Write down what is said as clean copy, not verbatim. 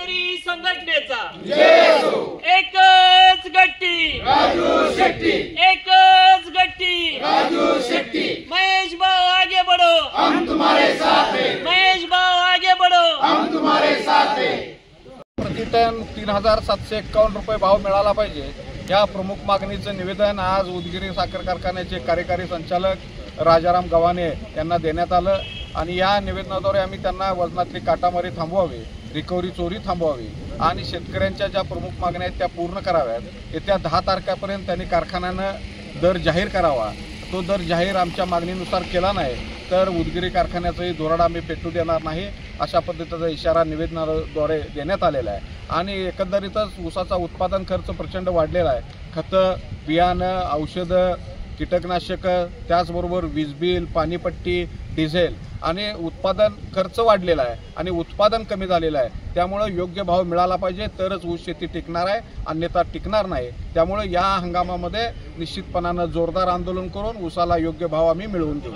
शेतकरी संघटनेचा एकच गट्टी राजू शेट्टी, एकच गट्टी राजू शेट्टी, महेश भाऊ आगे बढ़ो, हम तुम्हारे साथ हैं, महेश भाऊ आगे बढ़ो, हम तुम्हारे साथ हैं। प्रतिटन 3751 रुपये भाव मिळाला पाहिजे या प्रमुख मागणीचं निवेदन आज उदगीर साखर कारखान्याचे कार्यकारी संचालक राजाराम गव्हाणे यांना देण्यात आलं आणि या निवेदनाद्वारे आम्ही त्यांना वजनातली काटामारी थांबवावी, रिकव्हरी चोरी थांबवावी आणि शेतकऱ्यांच्या ज्या प्रमुख मागण्या आहेत त्या पूर्ण कराव्यात। येत्या 10 तारखेपर्यंत त्यांनी कारखान्यानं दर जाहीर करावा। तो दर जाहीर आमच्या मागणीनुसार केला नाही तर उदगीर कारखान्याचंही धोरण आम्ही पेटू देणार नाही अशा पद्धतीचा इशारा निवेदनाद्वारे देण्यात आलेला आहे। आणि एकंदरीतच ऊसाचा उत्पादन खर्च प्रचंड वाढलेला आहे। खतं, बियाणं, औषधं, कीटकनाशकं, त्याचबरोबर वीज बिल, पाणीपट्टी, डिझेल आणि उत्पादन खर्च वाढलेला आहे आणि उत्पादन कमी झालेलं आहे। त्यामुळे योग्य भाव मिळाला पाहिजे तरच ऊस शेती टिकणार आहे, अन्यथा टिकणार नाही। त्यामुळे या हंगामामध्ये निश्चितपणानं जोरदार आंदोलन करून ऊसाला योग्य भाव आम्ही मिळवून देऊ।